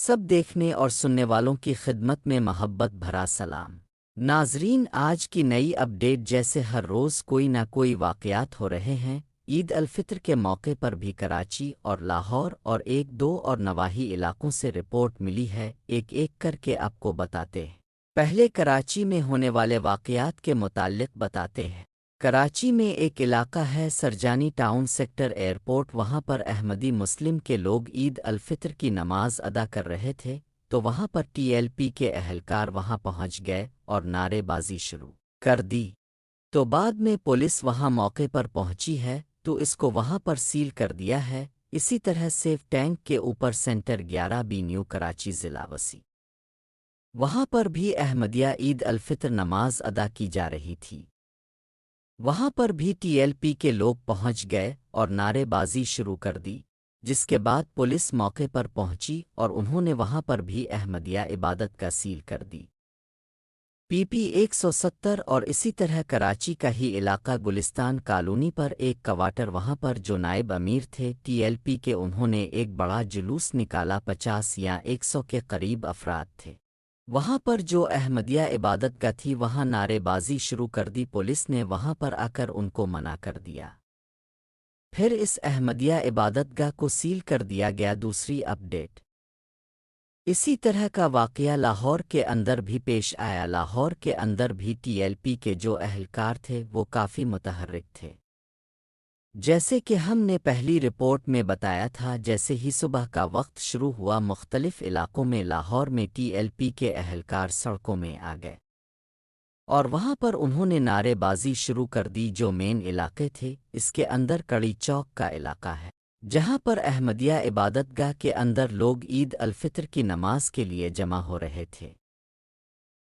سب دیکھنے اور سننے والوں کی خدمت میں محبت بھرا سلام۔ ناظرین، آج کی نئی اپڈیٹ جیسے ہر روز کوئی نہ کوئی واقعات ہو رہے ہیں، عید الفطر کے موقع پر بھی کراچی اور لاہور اور ایک دو اور نواحی علاقوں سے رپورٹ ملی ہے، ایک ایک کر کے آپ کو بتاتے ہیں۔ پہلے کراچی میں ہونے والے واقعات کے متعلق بتاتے ہیں۔ کراچی میں ایک علاقہ ہے سرجانی ٹاؤن سیکٹر ایئرپورٹ، وہاں پر احمدی مسلم کے لوگ عید الفطر کی نماز ادا کر رہے تھے تو وہاں پر ٹی ایل پی کے اہلکار وہاں پہنچ گئے اور نعرے بازی شروع کر دی، تو بعد میں پولیس وہاں موقع پر پہنچی ہے تو اس کو وہاں پر سیل کر دیا ہے۔ اسی طرح سیف ٹینک کے اوپر سینٹر 11B نیو کراچی ضلع وسیع، وہاں پر بھی احمدیہ عید الفطر نماز ادا کی جا رہی تھی، وہاں پر بھی ٹی ایل پی کے لوگ پہنچ گئے اور نعرے بازی شروع کر دی، جس کے بعد پولیس موقع پر پہنچی اور انہوں نے وہاں پر بھی احمدیہ عبادت کا سیل کر دی۔ پی 170 اور اسی طرح کراچی کا ہی علاقہ گلستان کالونی پر ایک کوارٹر، وہاں پر جو نائب امیر تھے ٹی ایل پی کے، انہوں نے ایک بڑا جلوس نکالا، 50 یا 100 کے قریب افراد تھے وہاں پر جو احمدیہ عبادت گاہ تھی، وہاں نعرے بازی شروع کر دی، پولیس نے وہاں پر آ کر ان کو منع کر دیا، پھر اس احمدیہ عبادت گاہ کو سیل کر دیا گیا۔ دوسری اپڈیٹ اسی طرح کا واقعہ لاہور کے اندر بھی پیش آیا، لاہور کے اندر بھی ٹی ایل پی کے جو اہلکار تھے وہ کافی متحرک تھے، جیسے کہ ہم نے پہلی رپورٹ میں بتایا تھا۔ جیسے ہی صبح کا وقت شروع ہوا، مختلف علاقوں میں لاہور میں ٹی ایل پی کے اہلکار سڑکوں میں آ گئے اور وہاں پر انہوں نے نعرے بازی شروع کر دی۔ جو مین علاقے تھے اس کے اندر کڑی چوک کا علاقہ ہے، جہاں پر احمدیہ عبادت گاہ کے اندر لوگ عید الفطر کی نماز کے لیے جمع ہو رہے تھے،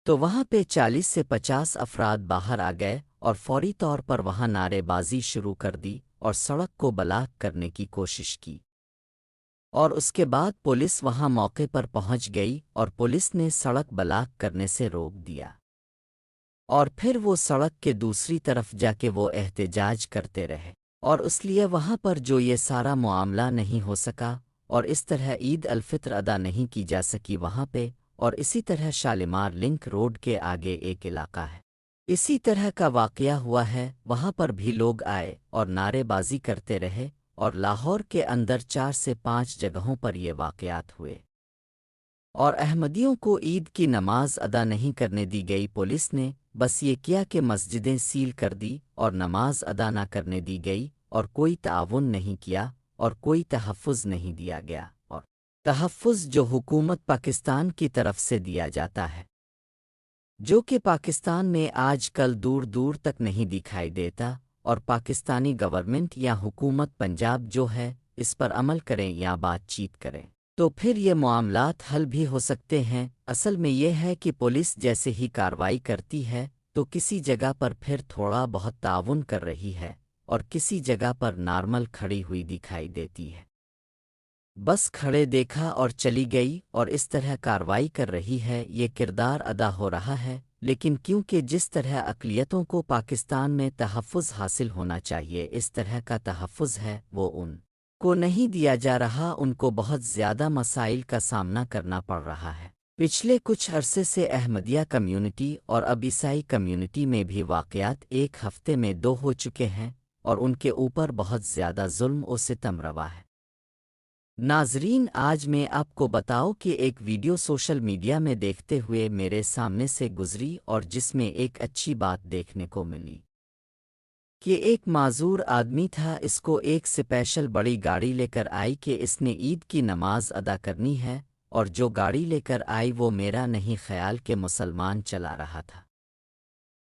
تو وہاں پہ 40 سے 50 افراد باہر آ گئے اور فوری طور پر وہاں نعرے بازی شروع کر دی اور سڑک کو بلاک کرنے کی کوشش کی، اور اس کے بعد پولیس وہاں موقع پر پہنچ گئی اور پولیس نے سڑک بلاک کرنے سے روک دیا، اور پھر وہ سڑک کے دوسری طرف جا کے وہ احتجاج کرتے رہے، اور اس لیے وہاں پر جو یہ سارا معاملہ نہیں ہو سکا اور اس طرح عید الفطر ادا نہیں کی جا سکی وہاں پہ۔ اور اسی طرح شالیمار لنک روڈ کے آگے ایک علاقہ ہے، اسی طرح کا واقعہ ہوا ہے، وہاں پر بھی لوگ آئے اور نعرے بازی کرتے رہے، اور لاہور کے اندر 4 سے 5 جگہوں پر یہ واقعات ہوئے اور احمدیوں کو عید کی نماز ادا نہیں کرنے دی گئی۔ پولیس نے بس یہ کیا کہ مسجدیں سیل کر دی اور نماز ادا نہ کرنے دی گئی، اور کوئی تعاون نہیں کیا اور کوئی تحفظ نہیں دیا گیا، اور تحفظ جو حکومت پاکستان کی طرف سے دیا جاتا ہے، جو کہ پاکستان میں آج کل دور دور تک نہیں دکھائی دیتا، اور پاکستانی گورنمنٹ یا حکومت پنجاب جو ہے اس پر عمل کریں یا بات چیت کریں تو پھر یہ معاملات حل بھی ہو سکتے ہیں۔ اصل میں یہ ہے کہ پولیس جیسے ہی کارروائی کرتی ہے تو کسی جگہ پر پھر تھوڑا بہت تعاون کر رہی ہے اور کسی جگہ پر نارمل کھڑی ہوئی دکھائی دیتی ہے، بس کھڑے دیکھا اور چلی گئی اور اس طرح کارروائی کر رہی ہے، یہ کردار ادا ہو رہا ہے۔ لیکن کیونکہ جس طرح اقلیتوں کو پاکستان میں تحفظ حاصل ہونا چاہیے اس طرح کا تحفظ ہے وہ ان کو نہیں دیا جا رہا، ان کو بہت زیادہ مسائل کا سامنا کرنا پڑ رہا ہے۔ پچھلے کچھ عرصے سے احمدیہ کمیونٹی اور اب عیسائی کمیونٹی میں بھی واقعات ایک ہفتے میں 2 ہو چکے ہیں اور ان کے اوپر بہت زیادہ ظلم و ستم روا ہے۔ ناظرین، آج میں آپ کو بتاؤں کہ ایک ویڈیو سوشل میڈیا میں دیکھتے ہوئے میرے سامنے سے گزری اور جس میں ایک اچھی بات دیکھنے کو ملی کہ ایک معذور آدمی تھا، اس کو ایک اسپیشل بڑی گاڑی لے کر آئی کہ اس نے عید کی نماز ادا کرنی ہے، اور جو گاڑی لے کر آئی وہ میرا نہیں خیال کہ مسلمان چلا رہا تھا۔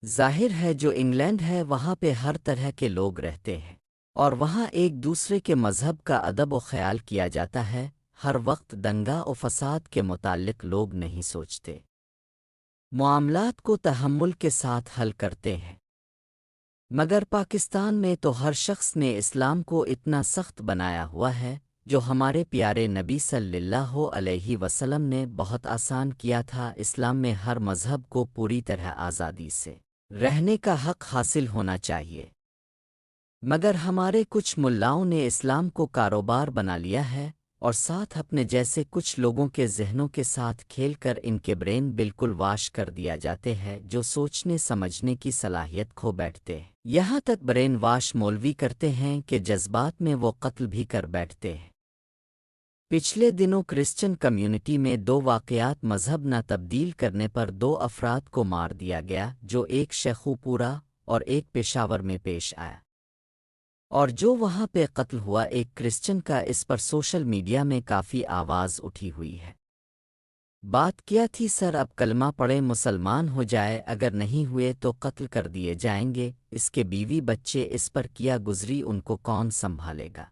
ظاہر ہے جو انگلینڈ ہے وہاں پہ ہر طرح کے لوگ رہتے ہیں اور وہاں ایک دوسرے کے مذہب کا ادب و خیال کیا جاتا ہے، ہر وقت دنگا و فساد کے متعلق لوگ نہیں سوچتے، معاملات کو تحمل کے ساتھ حل کرتے ہیں۔ مگر پاکستان میں تو ہر شخص نے اسلام کو اتنا سخت بنایا ہوا ہے، جو ہمارے پیارے نبی صلی اللہ علیہ وسلم نے بہت آسان کیا تھا۔ اسلام میں ہر مذہب کو پوری طرح آزادی سے رہنے کا حق حاصل ہونا چاہیے، مگر ہمارے کچھ ملاؤں نے اسلام کو کاروبار بنا لیا ہے اور ساتھ اپنے جیسے کچھ لوگوں کے ذہنوں کے ساتھ کھیل کر ان کے برین بالکل واش کر دیا جاتے ہیں، جو سوچنے سمجھنے کی صلاحیت کھو بیٹھتے ہیں۔ یہاں تک برین واش مولوی کرتے ہیں کہ جذبات میں وہ قتل بھی کر بیٹھتے ہیں۔ پچھلے دنوں کرسچن کمیونٹی میں دو واقعات مذہب نہ تبدیل کرنے پر دو افراد کو مار دیا گیا، جو ایک شیخوپورہ اور ایک پشاور میں پیش آیا، اور جو وہاں پہ قتل ہوا ایک کرسچن کا۔ اس پر سوشل میڈیا میں کافی آواز اٹھی ہوئی ہے۔ بات کیا تھی، سر اب کلمہ پڑھے مسلمان ہو جائے، اگر نہیں ہوئے تو قتل کر دیے جائیں گے۔ اس کے بیوی بچے اس پر کیا گزری، ان کو کون سنبھالے گا،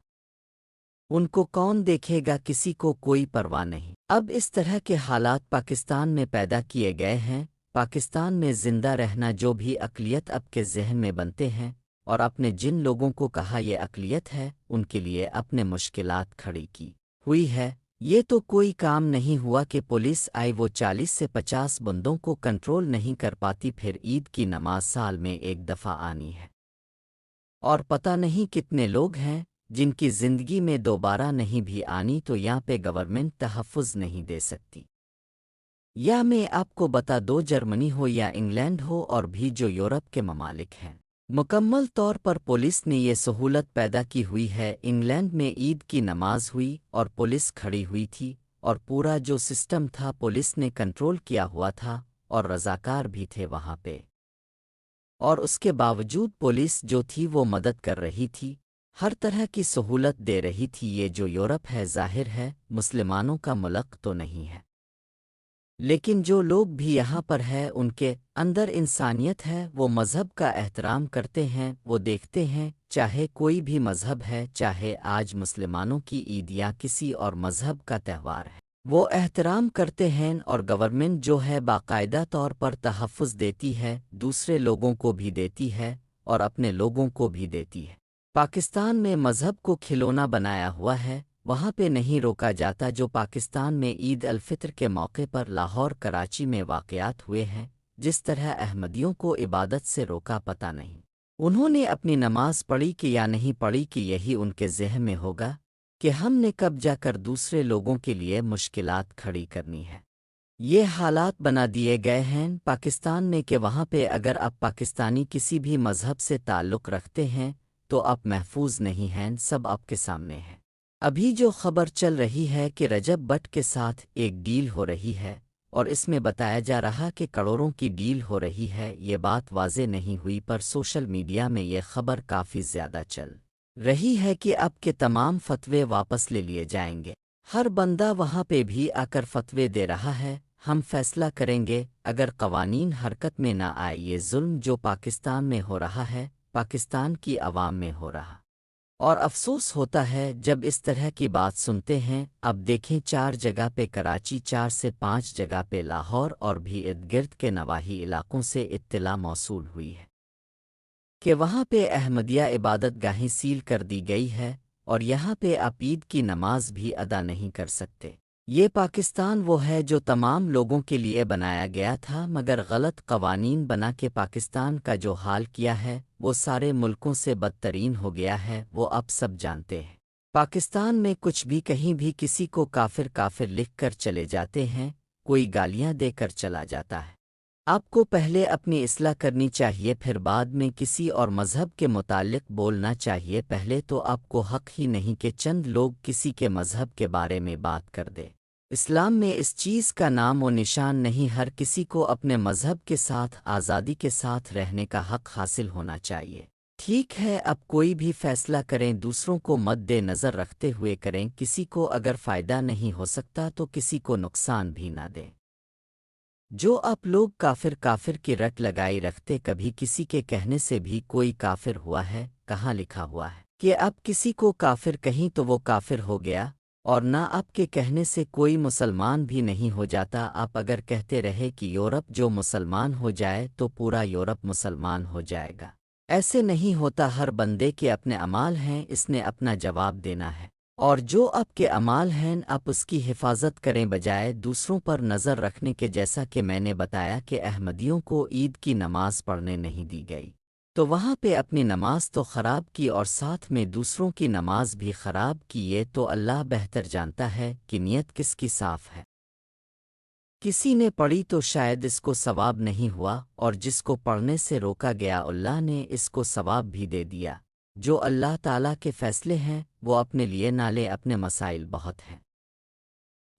ان کو کون دیکھے گا، کسی کو کوئی پرواہ نہیں۔ اب اس طرح کے حالات پاکستان میں پیدا کیے گئے ہیں۔ پاکستان میں زندہ رہنا جو بھی اقلیت اب کے ذہن میں بنتے ہیں، اور اپنے جن لوگوں کو کہا یہ اقلیت ہے، ان کے لیے اپنے مشکلات کھڑی کی ہوئی ہے۔ یہ تو کوئی کام نہیں ہوا کہ پولیس آئی وہ 40 سے 50 بندوں کو کنٹرول نہیں کر پاتی، پھر عید کی نماز سال میں ایک دفعہ آنی ہے، اور پتہ نہیں کتنے لوگ ہیں جن کی زندگی میں دوبارہ نہیں بھی آنی، تو یہاں پہ گورنمنٹ تحفظ نہیں دے سکتی۔ یا میں آپ کو بتا دو، جرمنی ہو یا انگلینڈ ہو اور بھی جو یورپ کے ممالک ہیں، مکمل طور پر پولیس نے یہ سہولت پیدا کی ہوئی ہے۔ انگلینڈ میں عید کی نماز ہوئی اور پولیس کھڑی ہوئی تھی، اور پورا جو سسٹم تھا پولیس نے کنٹرول کیا ہوا تھا، اور رضاکار بھی تھے وہاں پہ، اور اس کے باوجود پولیس جو تھی وہ مدد کر رہی تھی، ہر طرح کی سہولت دے رہی تھی۔ یہ جو یورپ ہے، ظاہر ہے مسلمانوں کا ملک تو نہیں ہے، لیکن جو لوگ بھی یہاں پر ہے ان کے اندر انسانیت ہے، وہ مذہب کا احترام کرتے ہیں۔ وہ دیکھتے ہیں چاہے کوئی بھی مذہب ہے، چاہے آج مسلمانوں کی عید یا کسی اور مذہب کا تہوار ہے، وہ احترام کرتے ہیں، اور گورنمنٹ جو ہے باقاعدہ طور پر تحفظ دیتی ہے، دوسرے لوگوں کو بھی دیتی ہے اور اپنے لوگوں کو بھی دیتی ہے۔ پاکستان میں مذہب کو کھلونا بنایا ہوا ہے، وہاں پہ نہیں روکا جاتا۔ جو پاکستان میں عید الفطر کے موقع پر لاہور کراچی میں واقعات ہوئے ہیں، جس طرح احمدیوں کو عبادت سے روکا، پتہ نہیں انہوں نے اپنی نماز پڑھی کہ یا نہیں پڑھی، کہ یہی ان کے ذہن میں ہوگا کہ ہم نے کب جا کر دوسرے لوگوں کے لیے مشکلات کھڑی کرنی ہے۔ یہ حالات بنا دیے گئے ہیں پاکستان میں کہ وہاں پہ اگر آپ پاکستانی کسی بھی مذہب سے تعلق رکھتے ہیں تو آپ محفوظ نہیں ہیں، سب آپ کے سامنے ہے۔ ابھی جو خبر چل رہی ہے کہ رجب بٹ کے ساتھ ایک ڈیل ہو رہی ہے، اور اس میں بتایا جا رہا کہ کروڑوں کی ڈیل ہو رہی ہے، یہ بات واضح نہیں ہوئی، پر سوشل میڈیا میں یہ خبر کافی زیادہ چل رہی ہے کہ اب کے تمام فتوے واپس لے لیے جائیں گے۔ ہر بندہ وہاں پہ بھی آ کر فتوے دے رہا ہے، ہم فیصلہ کریں گے اگر قوانین حرکت میں نہ آئے۔ یہ ظلم جو پاکستان میں ہو رہا ہے، پاکستان کی عوام میں ہو رہا، اور افسوس ہوتا ہے جب اس طرح کی بات سنتے ہیں۔ اب دیکھیں 4 جگہ پہ کراچی، 4 سے 5 جگہ پہ لاہور، اور بھی ارد گرد کے نواحی علاقوں سے اطلاع موصول ہوئی ہے کہ وہاں پہ احمدیہ عبادت گاہیں سیل کر دی گئی ہے، اور یہاں پہ آپ عید کی نماز بھی ادا نہیں کر سکتے۔ یہ پاکستان وہ ہے جو تمام لوگوں کے لیے بنایا گیا تھا، مگر غلط قوانین بنا کے پاکستان کا جو حال کیا ہے وہ سارے ملکوں سے بدترین ہو گیا ہے، وہ آپ سب جانتے ہیں۔ پاکستان میں کچھ بھی کہیں بھی کسی کو کافر کافر لکھ کر چلے جاتے ہیں، کوئی گالیاں دے کر چلا جاتا ہے۔ آپ کو پہلے اپنی اصلاح کرنی چاہیے، پھر بعد میں کسی اور مذہب کے متعلق بولنا چاہیے۔ پہلے تو آپ کو حق ہی نہیں کہ چند لوگ کسی کے مذہب کے بارے میں بات کر دیں۔ اسلام میں اس چیز کا نام و نشان نہیں، ہر کسی کو اپنے مذہب کے ساتھ آزادی کے ساتھ رہنے کا حق حاصل ہونا چاہیے۔ ٹھیک ہے، اب کوئی بھی فیصلہ کریں دوسروں کو مد نظر رکھتے ہوئے کریں، کسی کو اگر فائدہ نہیں ہو سکتا تو کسی کو نقصان بھی نہ دیں۔ جو آپ لوگ کافر کافر کی رٹ لگائی رکھتے، کبھی کسی کے کہنے سے بھی کوئی کافر ہوا ہے؟ کہاں لکھا ہوا ہے کہ آپ کسی کو کافر کہیں تو وہ کافر ہو گیا؟ اور نہ آپ کے کہنے سے کوئی مسلمان بھی نہیں ہو جاتا۔ آپ اگر کہتے رہے کہ یورپ جو مسلمان ہو جائے تو پورا یورپ مسلمان ہو جائے گا، ایسے نہیں ہوتا۔ ہر بندے کے اپنے اعمال ہیں، اس نے اپنا جواب دینا ہے، اور جو آپ کے اعمال ہیں آپ اس کی حفاظت کریں بجائے دوسروں پر نظر رکھنے کے۔ جیسا کہ میں نے بتایا کہ احمدیوں کو عید کی نماز پڑھنے نہیں دی گئی۔ تو وہاں پہ اپنی نماز تو خراب کی اور ساتھ میں دوسروں کی نماز بھی خراب کی۔ یہ تو اللہ بہتر جانتا ہے کہ نیت کس کی صاف ہے۔ کسی نے پڑھی تو شاید اس کو ثواب نہیں ہوا، اور جس کو پڑھنے سے روکا گیا اللہ نے اس کو ثواب بھی دے دیا۔ جو اللہ تعالیٰ کے فیصلے ہیں وہ اپنے لیے نہ لے، اپنے مسائل بہت ہیں۔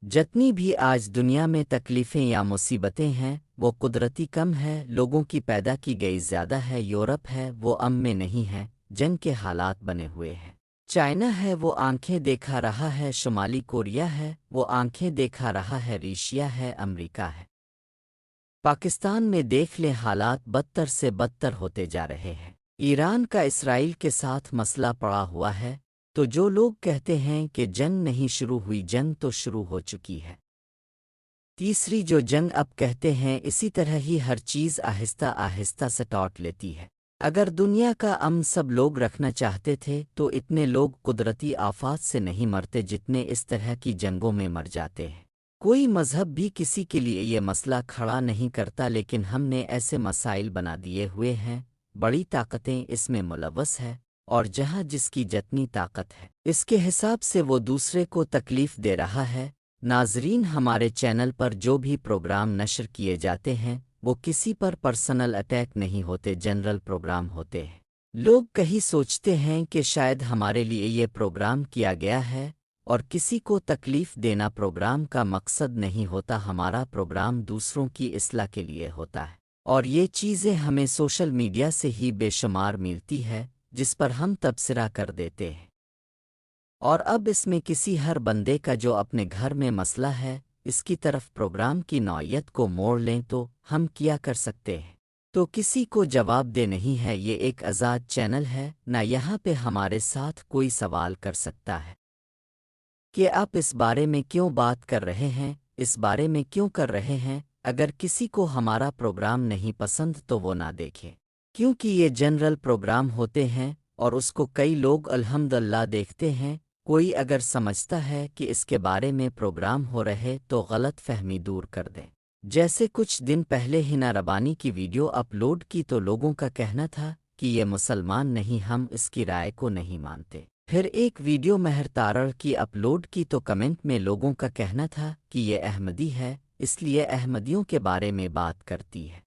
جتنی بھی آج دنیا میں تکلیفیں یا مصیبتیں ہیں وہ قدرتی کم ہے، لوگوں کی پیدا کی گئی زیادہ ہے۔ یورپ ہے وہ امن میں نہیں ہے، جنگ کے حالات بنے ہوئے ہیں۔ چائنا ہے وہ آنکھیں دیکھا رہا ہے، شمالی کوریا ہے وہ آنکھیں دیکھا رہا ہے، ریشیا ہے، امریکہ ہے۔ پاکستان میں دیکھ لیں حالات بدتر سے بدتر ہوتے جا رہے ہیں۔ ایران کا اسرائیل کے ساتھ مسئلہ پڑا ہوا ہے، تو جو لوگ کہتے ہیں کہ جنگ نہیں شروع ہوئی، جنگ تو شروع ہو چکی ہے۔ تیسری جو جنگ اب کہتے ہیں، اسی طرح ہی ہر چیز آہستہ آہستہ سٹاٹ لیتی ہے۔ اگر دنیا کا امن سب لوگ رکھنا چاہتے تھے تو اتنے لوگ قدرتی آفات سے نہیں مرتے جتنے اس طرح کی جنگوں میں مر جاتے ہیں۔ کوئی مذہب بھی کسی کے لیے یہ مسئلہ کھڑا نہیں کرتا، لیکن ہم نے ایسے مسائل بنا دیے ہوئے ہیں، بڑی طاقتیں اس میں ملوث ہے، اور جہاں جس کی جتنی طاقت ہے اس کے حساب سے وہ دوسرے کو تکلیف دے رہا ہے۔ ناظرین، ہمارے چینل پر جو بھی پروگرام نشر کیے جاتے ہیں وہ کسی پر پرسنل اٹیک نہیں ہوتے، جنرل پروگرام ہوتے ہیں۔ لوگ کہیں سوچتے ہیں کہ شاید ہمارے لیے یہ پروگرام کیا گیا ہے، اور کسی کو تکلیف دینا پروگرام کا مقصد نہیں ہوتا۔ ہمارا پروگرام دوسروں کی اصلاح کے لیے ہوتا ہے، اور یہ چیزیں ہمیں سوشل میڈیا سے ہی بے شمار ملتی ہے جس پر ہم تبصرہ کر دیتے ہیں۔ اور اب اس میں کسی ہر بندے کا جو اپنے گھر میں مسئلہ ہے اس کی طرف پروگرام کی نوعیت کو موڑ لیں تو ہم کیا کر سکتے ہیں؟ تو کسی کو جواب دے نہیں ہے، یہ ایک آزاد چینل ہے، نہ یہاں پہ ہمارے ساتھ کوئی سوال کر سکتا ہے کہ آپ اس بارے میں کیوں بات کر رہے ہیں، اس بارے میں کیوں کر رہے ہیں۔ اگر کسی کو ہمارا پروگرام نہیں پسند تو وہ نہ دیکھے، کیونکہ یہ جنرل پروگرام ہوتے ہیں اور اس کو کئی لوگ الحمدللہ دیکھتے ہیں۔ کوئی اگر سمجھتا ہے کہ اس کے بارے میں پروگرام ہو رہے تو غلط فہمی دور کر دیں۔ جیسے کچھ دن پہلے ہنا ربانی کی ویڈیو اپلوڈ کی تو لوگوں کا کہنا تھا کہ یہ مسلمان نہیں، ہم اس کی رائے کو نہیں مانتے۔ پھر ایک ویڈیو مہر تارڑ کی اپلوڈ کی تو کمنٹ میں لوگوں کا کہنا تھا کہ یہ احمدی ہے، اس لیے احمدیوں کے بارے میں بات کرتی ہے۔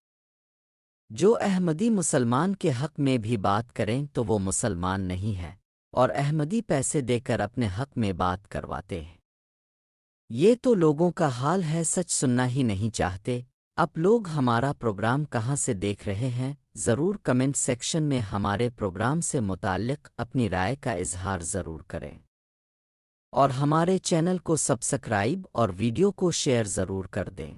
جو احمدی مسلمان کے حق میں بھی بات کریں تو وہ مسلمان نہیں ہے، اور احمدی پیسے دے کر اپنے حق میں بات کرواتے ہیں۔ یہ تو لوگوں کا حال ہے، سچ سننا ہی نہیں چاہتے۔ اب لوگ ہمارا پروگرام کہاں سے دیکھ رہے ہیں، ضرور کمنٹ سیکشن میں ہمارے پروگرام سے متعلق اپنی رائے کا اظہار ضرور کریں، اور ہمارے چینل کو سبسکرائب اور ویڈیو کو شیئر ضرور کر دیں۔